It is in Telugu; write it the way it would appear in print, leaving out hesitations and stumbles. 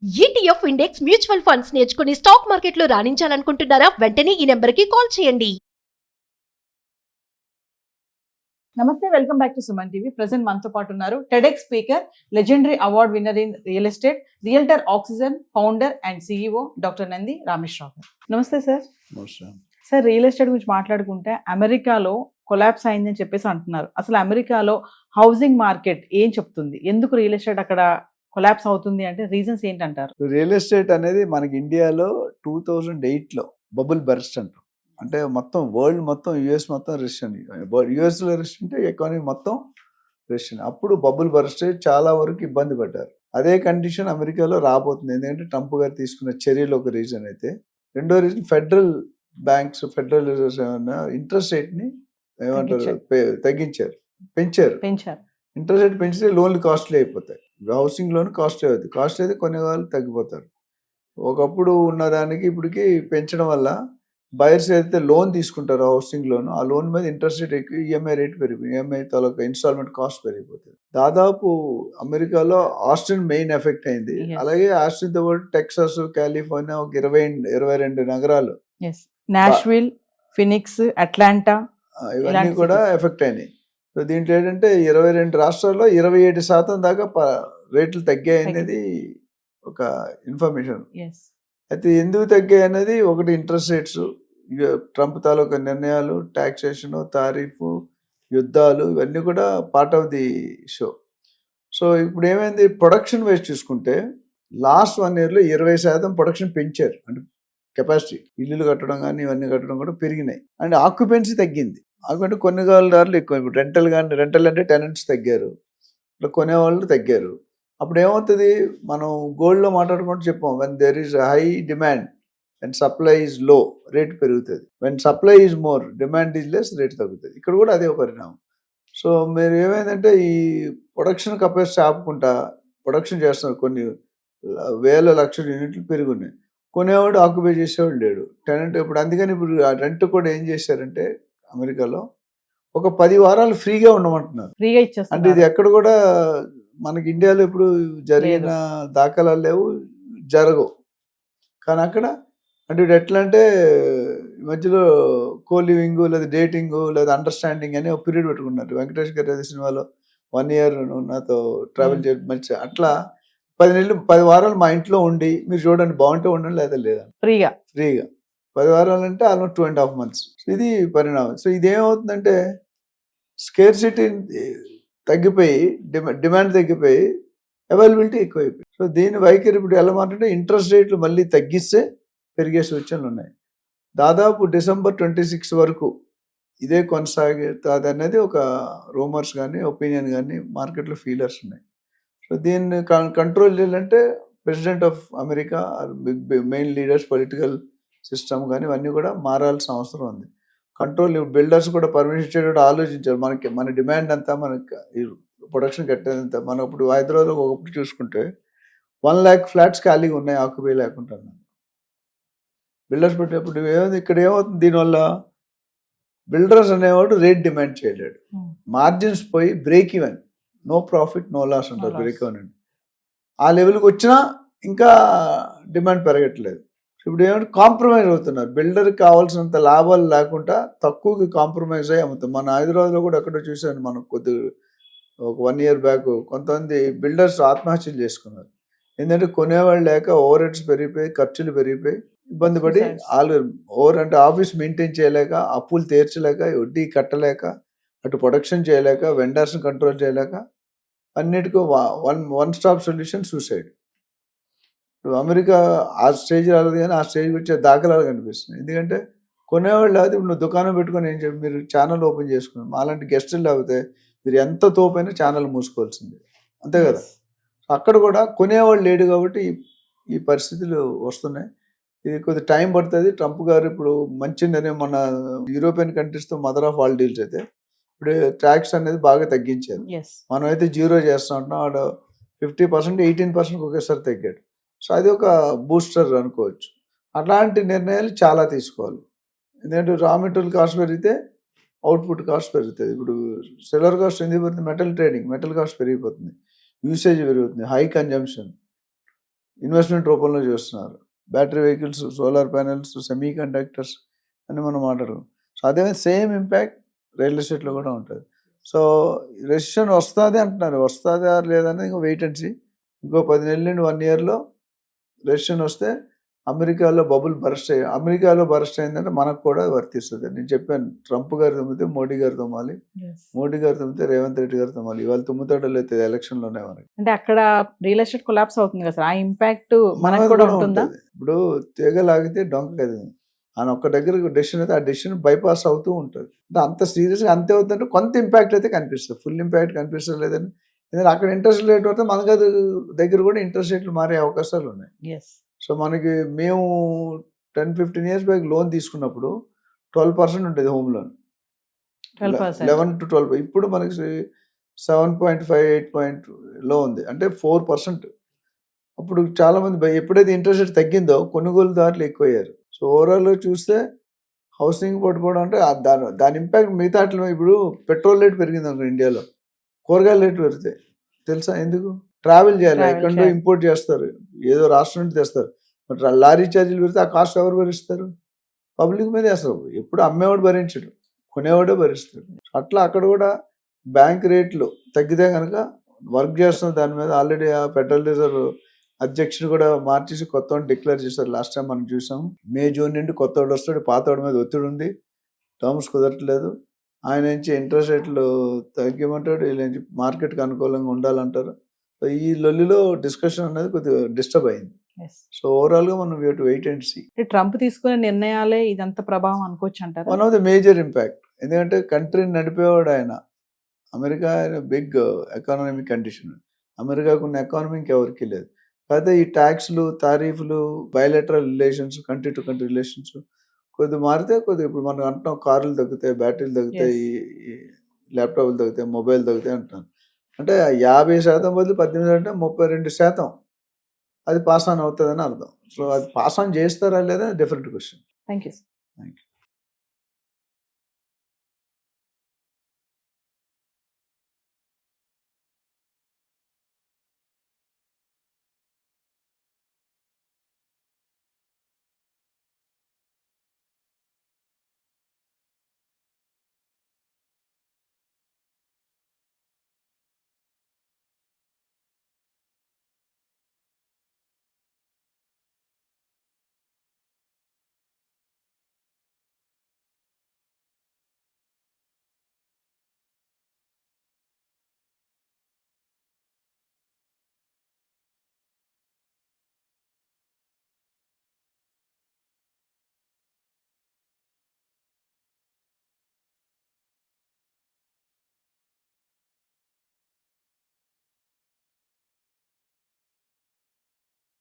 ఈటీఎఫ్ ఇండెక్స్ మ్యూచువల్ ఫండ్స్ నేర్చుకుని స్టాక్ మార్కెట్లో రాణించాలనుకుంటున్నారా? వెంటనే ఈ నెంబర్కి కాల్ చేయండి. నమస్తే, welcome back to Suman TV. Present మనతో పాటు ఉన్నారు TEDx speaker, legendary award winner in real estate, realtor oxygen founder and CEO doctor Nandi Rameshwar Rao గారు. నమస్తే సార్. సార్, రియల్ ఎస్టేట్ గురించి మాట్లాడుకుంటే అమెరికాలో కొలాప్స్ అయిందని చెప్పేసి అంటున్నారు. అసలు అమెరికాలో హౌసింగ్ మార్కెట్ ఏం చెప్తుంది? ఎందుకు రియల్ ఎస్టేట్ అక్కడ కొలాప్స్ అవుతుంది అంటే రీజన్స్ ఏంటంటారు? రియల్ ఎస్టేట్ అనేది మనకి ఇండియాలో 2008లో బబుల్ బర్స్ట్ అంటాం. అంటే మొత్తం వరల్డ్ మొత్తం యుఎస్ మొత్తం రెసిషన్, యుఎస్లో రెసిషన్ అంటే ఎకానమీ మొత్తం రెసిషన్. అప్పుడు బబుల్ బర్స్ట్ చాలా వరకు ఇబ్బంది పడ్డారు. అదే కండిషన్ అమెరికాలో రాబోతుంది. ఎందుకంటే ట్రంప్ గారు తీసుకున్న చర్యలు ఒక రీజన్ అయితే, రెండో reason federal banks, federal reserves ఏమన్నా ఇంట్రెస్ట్ రేట్ని ఏమంటారు పెంచారు. ఇంట్రెస్ట్ రేట్ పెంచితే లోన్లు కాస్ట్లీ అయిపోతాయి. హౌసింగ్ లోన్ కాస్ట్లీ అవుతుంది. కాస్ట్లీ అయితే కొనే వాళ్ళు తగ్గిపోతారు. ఒకప్పుడు ఉన్నదానికి ఇప్పటికి పెంచడం వల్ల బయర్స్ ఏదైతే లోన్ తీసుకుంటారో హౌసింగ్ లోన్, ఆ లోన్ మీద ఇంట్రెస్ట్ రేట్ ఎక్కువ, ఈఎంఐ రేట్ పెరిగిపోయి, ఈఎంఐ తాలూకా ఇన్స్టాల్మెంట్ కాస్ట్ పెరిగిపోతుంది. దాదాపు అమెరికాలో ఆస్టిన్ మెయిన్ ఎఫెక్ట్ అయింది. అలాగే ఆస్టిన్ తో పాటు టెక్సాస్, కాలిఫోర్నియా ఒక 22 నగరాలు, నాష్విల్, ఫినిక్స్, అట్లాంటా ఇవన్నీ కూడా ఎఫెక్ట్ అయినాయి. సో దీంట్లో ఏంటంటే 22 రాష్ట్రాల్లో 27% దాకా రేట్లు తగ్గాయి అనేది ఒక ఇన్ఫర్మేషన్. అయితే ఎందుకు తగ్గాయి అనేది, ఒకటి ఇంట్రెస్ట్ రేట్స్, ట్రంప్ తాలూకా నిర్ణయాలు, టాక్సేషన్, తారీఫు, యుద్ధాలు, ఇవన్నీ కూడా part of the show. So ఇప్పుడు ఏమైంది, ప్రొడక్షన్ వైజ్ చూసుకుంటే లాస్ట్ 1 yearలో 20% ప్రొడక్షన్ పెంచారు. అంటే కెపాసిటీ, ఇల్లులు కట్టడం కానీ ఇవన్నీ కట్టడం కూడా పెరిగినాయి. అండ్ ఆక్యుపెన్సీ తగ్గింది. ఆక్యుపెంట్ కొనుగోలుదారులు ఎక్కువ. ఇప్పుడు రెంటల్ అంటే టెనెంట్స్ తగ్గారు, ఇట్లా కొనేవాళ్ళు తగ్గారు. అప్పుడు ఏమవుతుంది, మనం గోల్డ్లో మాట్లాడుకుంటూ చెప్పాం, when there is high demand and supply is low, rate పెరుగుతుంది. When supply is more, demand is less, rate తగ్గుతుంది. ఇక్కడ కూడా అదే పరిణామం. సో మీరు ఏమైందంటే ఈ ప్రొడక్షన్ కెపాసిటీ ఆపుకుంటా ప్రొడక్షన్ చేస్తున్నారు. కొన్ని వేల లక్షల యూనిట్లు పెరుగున్నాయి. కొనేవాడు ఆక్యుపై చేసేవాడు లేడు, టెనెంట్. ఇప్పుడు అందుకని ఇప్పుడు ఆ రెంట్ కూడా ఏం చేశారంటే అమెరికాలో ఒక 10 వారాలు ఫ్రీగా ఉండమంటున్నారు. ఫ్రీగా ఇచ్చేస్తారు. అంటే ఇది ఎక్కడ కూడా మనకి ఇండియాలో ఇప్పుడు జరిగిన దాఖలాలు లేవు, జరగవు. కానీ అక్కడ అంటే ఇప్పుడు ఎట్లా అంటే మధ్యలో కో లివింగ్ లేదా డేటింగ్ లేదా అండర్స్టాండింగ్ అని ఒక పీరియడ్ పెట్టుకున్నారు. వెంకటేష్ గారి సినిమాలో 1 year నాతో ట్రావెల్ చేయడం మంచి, అట్లా 10 వారాలు మా ఇంట్లో ఉండి మీరు చూడండి, బాగుంటే ఉండండి లేదా లేదా, ఫ్రీగా 10 వారాలు అంటే ఆల్మోస్ట్ 2.5 months. ఇది పరిణామం. సో ఇదేమవుతుందంటే స్కేర్సిటీ తగ్గిపోయి, డిమాండ్ తగ్గిపోయి, అవైలబిలిటీ ఎక్కువైపోయి. సో దీని వైఖరి ఇప్పుడు ఎలా మాట్లాడితే ఇంట్రెస్ట్ రేట్లు మళ్ళీ తగ్గిస్తే పెరిగే సూచనలు ఉన్నాయి. దాదాపు December 26 వరకు ఇదే కొనసాగుతుంది అనేది ఒక రూమర్స్ కానీ ఒపీనియన్ కానీ మార్కెట్లో ఫీలర్స్ ఉన్నాయి. సో దీన్ని కంట్రోల్ చేయాలంటే president of America, main leaders, political system కానీ ఇవన్నీ కూడా మారాల్సిన అవసరం ఉంది. కంట్రోల్, బిల్డర్స్ కూడా పర్మిషన్ ఇచ్చేటప్పుడు ఆలోచించారు. మన డిమాండ్ అంతా, మనకి ప్రొడక్షన్ కట్టేదంతా. మనం ఇప్పుడు హైదరాబాద్లో ఒకప్పుడు చూసుకుంటే 1 lakh ఫ్లాట్స్ ఖాళీగా ఉన్నాయి, ఆక్యుపై లేకుండా. బిల్డర్స్ పెట్టేప్పుడు ఇక్కడ ఏమవుతుంది, దీనివల్ల బిల్డర్స్ అనేవాడు రేట్ డిమాండ్ చేయలేడు, మార్జిన్స్ పోయి break even, no profit no loss అంటారు, బ్రేక్ ఈవెన్ అండి. ఆ లెవెల్కి వచ్చినా ఇంకా డిమాండ్ పెరగట్లేదు. ఇప్పుడు ఏమంటే కాంప్రమైజ్ అవుతున్నారు. బిల్డర్కి కావాల్సినంత లాభాలు లేకుండా తక్కువకి కాంప్రమైజ్ అయ్యి అమ్ముతాం. మన హైదరాబాద్లో కూడా ఎక్కడో చూశాను, మనం ఒక 1 year బ్యాక్ కొంతమంది బిల్డర్స్ ఆత్మహత్యలు చేసుకున్నారు. ఎందుకంటే కొనేవాళ్ళు లేక, ఓవర్ హెడ్స్ పెరిగిపోయి, ఖర్చులు పెరిగిపోయి, ఇబ్బంది పడి, అంటే ఆఫీస్ మెయింటైన్ చేయలేక, అప్పులు తీర్చలేక, వడ్డీ కట్టలేక, అటు ప్రొడక్షన్ చేయలేక, వెండర్స్ని కంట్రోల్ చేయలేక, అన్నిటికీ వన్ స్టాప్ సొల్యూషన్ సూసైడ్. ఇప్పుడు అమెరికా ఆ స్టేజ్ రాలేదు, కానీ ఆ స్టేజ్ వచ్చే దాఖలాలు కనిపిస్తున్నాయి. ఎందుకంటే కొనేవాళ్ళు లేకపోతే, ఇప్పుడు నువ్వు దుకాణం పెట్టుకొని ఏం చెప్పి మీరు ఛానల్ ఓపెన్ చేసుకున్నాం, అలాంటి గెస్టులు లేకపోతే మీరు ఎంత తోపైనా ఛానల్ మూసుకోవాల్సిందే, అంతే కదా. అక్కడ కూడా కొనేవాళ్ళు లేడు కాబట్టి ఈ పరిస్థితులు వస్తున్నాయి. ఇది కొద్ది టైం పడుతుంది. ట్రంప్ గారు ఇప్పుడు మంచి నిర్ణయం, మన యూరోపియన్ కంట్రీస్తో మదర్ ఆఫ్ ఆల్ డీల్స్ అయితే ఇప్పుడు ట్యాక్స్ అనేది బాగా తగ్గించారు. మనం అయితే 0 చేస్తూ ఉంటాం, ఆడ 50%, 18% ఒకేసారి తగ్గాడు. సో అది ఒక బూస్టర్ అనుకోవచ్చు. అట్లాంటి నిర్ణయాలు చాలా తీసుకోవాలి. ఎందుకంటే రా మెటీరియల్ కాస్ట్ పెరిగితే అవుట్పుట్ కాస్ట్ పెరుగుతుంది. ఇప్పుడు సెల్లర్ కాస్ట్ ఎందుకు పెరుగుతుంది, మెటల్ కాస్ట్ పెరిగిపోతుంది, యూసేజ్ పెరుగుతుంది, హై కన్జంప్షన్. ఇన్వెస్ట్మెంట్ రూపంలో చేస్తున్నారు. Battery vehicles, solar panels, semi conductors అని మనం మాట్లాడుకున్నాం. సో అదే సేమ్ ఇంపాక్ట్ రియల్ ఎస్టేట్లో కూడా ఉంటుంది. సో రెసిషన్ వస్తుంది అంటున్నారు, వస్తుందా లేదని ఇంకా వెయిట్ అండ్ సీ. ఇంకో 10 నెలల నుండి 1 ఇయర్లో రెసిషన్ వస్తే అమెరికాలో బబుల్ బరస్ట్ అయిందంటే మనకు కూడా వర్తిస్తుంది. నేను చెప్పాను, ట్రంప్ గారు తుమ్మితే మోడీ గారు తుమ్మాలి, మోడీ గారు తుమ్మితే రేవంత్ రెడ్డి గారు తుమ్మాలి. ఇవాళ తుమ్ముతాడో లేదు ఎలక్షన్లోనే మనకి. అంటే అక్కడ రియల్ ఎస్టేట్ కొలాప్స్ అవుతుంది కదా సార్, ఆ ఇంపాక్ట్ మనకు కూడా ఉంటుందా? ఇప్పుడు తీగలాగితే డొంక కదా అని ఒక్క దగ్గర డెసిషన్ అయితే ఆ డెసిషన్ బైపాస్ అవుతూ ఉంటుంది. అంటే అంత సీరియస్గా అంతే అవుతుందంటే కొంత ఇంపాక్ట్ అయితే కనిపిస్తుంది, ఫుల్ ఇంపాక్ట్ కనిపిస్తుంది లేదని. ఎందుకంటే అక్కడ ఇంట్రెస్ట్ రేట్ పడితే మన దగ్గర కూడా ఇంట్రెస్ట్ రేట్లు మారే అవకాశాలు ఉన్నాయి. సో మనకి మేము 10-15 years బ్యాక్ లోన్ తీసుకున్నప్పుడు 12% ఉండేది హోమ్ లోన్, 11 to 12. ఇప్పుడు మనకి 7.5-8.లో ఉంది, అంటే 4%. అప్పుడు చాలా మంది ఎప్పుడైతే ఇంట్రెస్ట్ రేట్ తగ్గిందో కొనుగోలుదారులు ఎక్కువయ్యారు. సో ఓవరాల్గా చూస్తే హౌసింగ్ పడిపోవడం అంటే దాని ఇంపాక్ట్ మిగతా ఇప్పుడు పెట్రోల్ రేట్ పెరిగింది అనుకో ఇండియాలో, కూరగాయల రేట్లు పెరుగుతాయి తెలుసా? ఎందుకు? ట్రావెల్ చేయాలి, ఎక్కడో ఇంపోర్ట్ చేస్తారు, ఏదో రాష్ట్రం నుండి తెస్తారు. బట్ లారీ ఛార్జీలు పెడితే ఆ కాస్ట్ ఎవరు భరిస్తారు? పబ్లిక్ మీద వేస్తారు. ఎప్పుడు అమ్మేవాడు భరించడు, కొనేవాడే భరిస్తాడు. అట్లా అక్కడ కూడా బ్యాంక్ రేట్లు తగ్గితే కనుక వర్క్ చేస్తున్న దాని మీద ఆల్రెడీ ఆ ఫెడరల్ రిజర్వ్ అధ్యక్షుడు కూడా మార్చేసి కొత్త డిక్లేర్ చేశారు. లాస్ట్ టైం మనం చూసాం, మే జూన్ నుండి కొత్తవాడు వస్తాడు, పాతవాడి మీద ఒత్తిడి ఉంది, టర్మ్స్ కుదరట్లేదు. ఆయన నుంచి ఇంట్రెస్ట్ రేట్లు తగ్గిమంటాడు, వీళ్ళ నుంచి మార్కెట్కి అనుకూలంగా ఉండాలంటారు. సో ఈ లొల్లిలో డిస్కషన్ అనేది కొద్దిగా డిస్టర్బ్ అయింది. సో ఓవరాల్గా మనం we have to wait and see. Trump తీసుకునే నిర్ణయాలే ఇదంతా ప్రభావం అనుకోవచ్చు అంటారు. One of the major impact, ఎందుకంటే కంట్రీని నడిపేవాడు ఆయన. అమెరికా బిగ్ ఎకానమిక్ కండిషన్, అమెరికాకు ఉన్న ఎకానమీ ఎవరికి లేదు. కాకపోతే ఈ ట్యాక్స్లు, తారీఫ్లు, bilateral relations, country to country relations కొద్దిగా మారితే కొద్దిగా, ఇప్పుడు మనం అంటున్నాం కార్లు తగ్గుతాయి, బ్యాటరీలు తగ్గుతాయి, ల్యాప్టాప్లు తగ్గుతాయి, మొబైల్ తగ్గుతాయి అంటున్నాను. అంటే 50% బదులు 18 అంటే 32% అది పాస్ ఆన్ అవుతుందని అర్థం. సో అది పాస్ ఆన్ చేస్తారా లేదా different question. Thank you. Thank you.